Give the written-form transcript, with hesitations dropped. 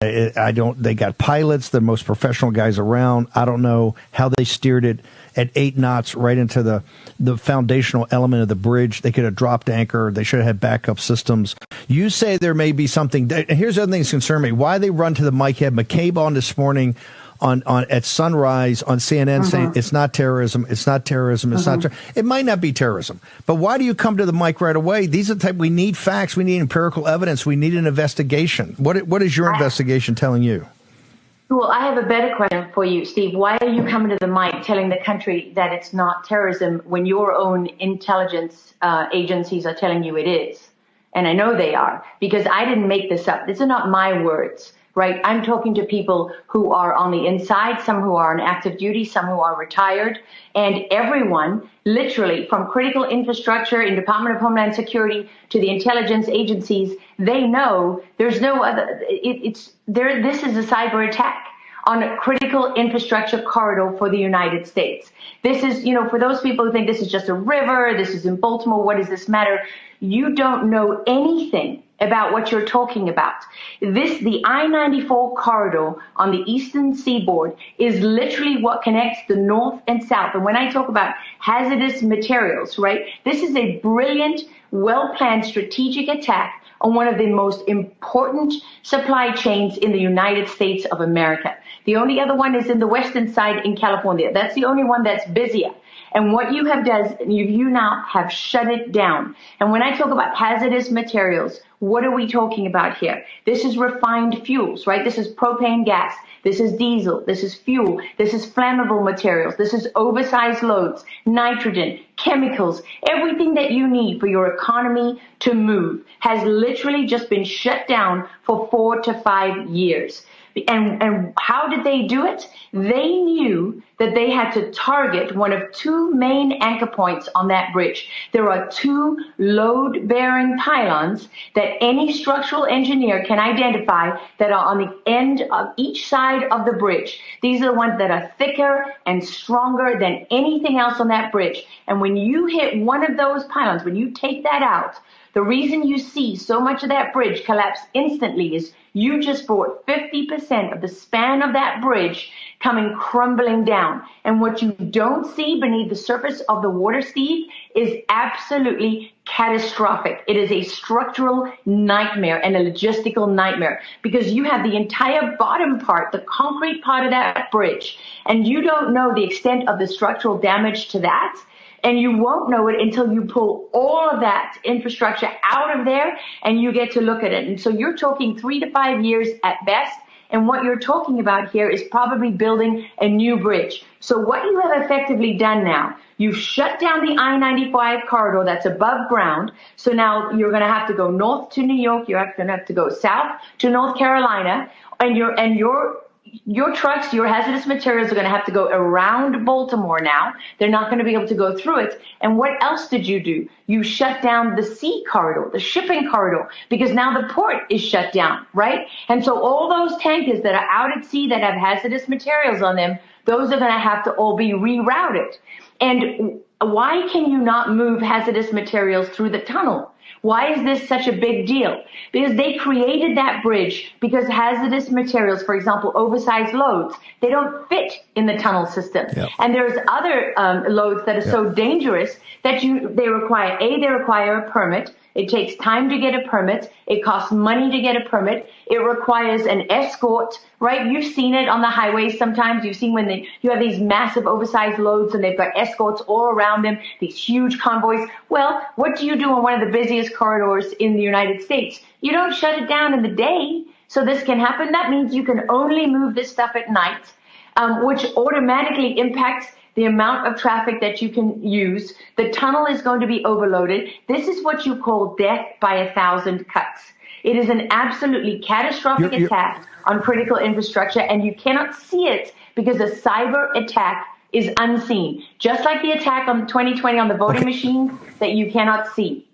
They got pilots, the most professional guys around. I don't know how they steered it at 8 knots right into the foundational element of the bridge. They could have dropped anchor. They should have had backup systems. You say there may be something. And here's the other thing that concerns me. Why they run to the mic? Had McCabe on this morning on at sunrise on CNN saying it's not terrorism. It's not terrorism. It's not. It might not be terrorism. But why do you come to the mic right away? These are the type. We need facts. We need empirical evidence. We need an investigation. What is your investigation telling you? Well, I have a better question for you, Steve. Why are you coming to the mic telling the country that it's not terrorism when your own intelligence agencies are telling you it is? And I know they are, because I didn't make this up. These are not my words, right? I'm talking to people who are on the inside, some who are on active duty, some who are retired, and everyone, literally, from critical infrastructure in Department of Homeland Security to the intelligence agencies, they know there's no other. This is a cyber attack on a critical infrastructure corridor for the United States. This is, for those people who think this is just a river, this is in Baltimore, what does this matter? You don't know anything about what you're talking about. The I-94 corridor on the eastern seaboard is literally what connects the north and south. And when I talk about hazardous materials, right, this is a brilliant, well-planned strategic attack on one of the most important supply chains in the United States of America. The only other one is in the western side in California. That's the only one that's busier. And what you have done, you now have shut it down. And when I talk about hazardous materials, what are we talking about here? This is refined fuels, right? This is propane gas. This is diesel. This is fuel. This is flammable materials. This is oversized loads, nitrogen, chemicals. Everything that you need for your economy to move has literally just been shut down for 4 to 5 years. And how did they do it? They knew that they had to target one of 2 main anchor points on that bridge. There are 2 load-bearing pylons that any structural engineer can identify that are on the end of each side of the bridge. These are the ones that are thicker and stronger than anything else on that bridge. And when you hit one of those pylons, when you take that out, the reason you see so much of that bridge collapse instantly is you just brought 50% of the span of that bridge coming crumbling down. And what you don't see beneath the surface of the water, Steve, is absolutely catastrophic. It is a structural nightmare and a logistical nightmare, because you have the entire bottom part, the concrete part of that bridge, and you don't know the extent of the structural damage to that. And you won't know it until you pull all of that infrastructure out of there and you get to look at it. And so you're talking 3 to 5 years at best. And what you're talking about here is probably building a new bridge. So what you have effectively done now, you've shut down the I-95 corridor that's above ground. So now you're going to have to go north to New York. You're going to have to go south to North Carolina. And your trucks, your hazardous materials are going to have to go around Baltimore now. They're not going to be able to go through it. And what else did you do? You shut down the sea corridor, the shipping corridor, because now the port is shut down, right? And so all those tankers that are out at sea that have hazardous materials on them, those are going to have to all be rerouted. And why can you not move hazardous materials through the tunnel? Why is this such a big deal? Because they created that bridge because hazardous materials, for example, oversized loads, they don't fit in the tunnel system. Yep. And there's other loads that are so dangerous that they require a permit. It takes time to get a permit. It costs money to get a permit. It requires an escort, right? You've seen it on the highways sometimes. You've seen when you have these massive oversized loads and they've got escorts all around them, these huge convoys. Well, what do you do on one of the busiest corridors in the United States? You don't shut it down in the day so this can happen. That means you can only move this stuff at night, which automatically impacts the amount of traffic that you can use. The tunnel is going to be overloaded. This is what you call death by 1,000 cuts. It is an absolutely catastrophic attack on critical infrastructure, and you cannot see it because a cyber attack is unseen, just like the attack on 2020 on the voting machines that you cannot see.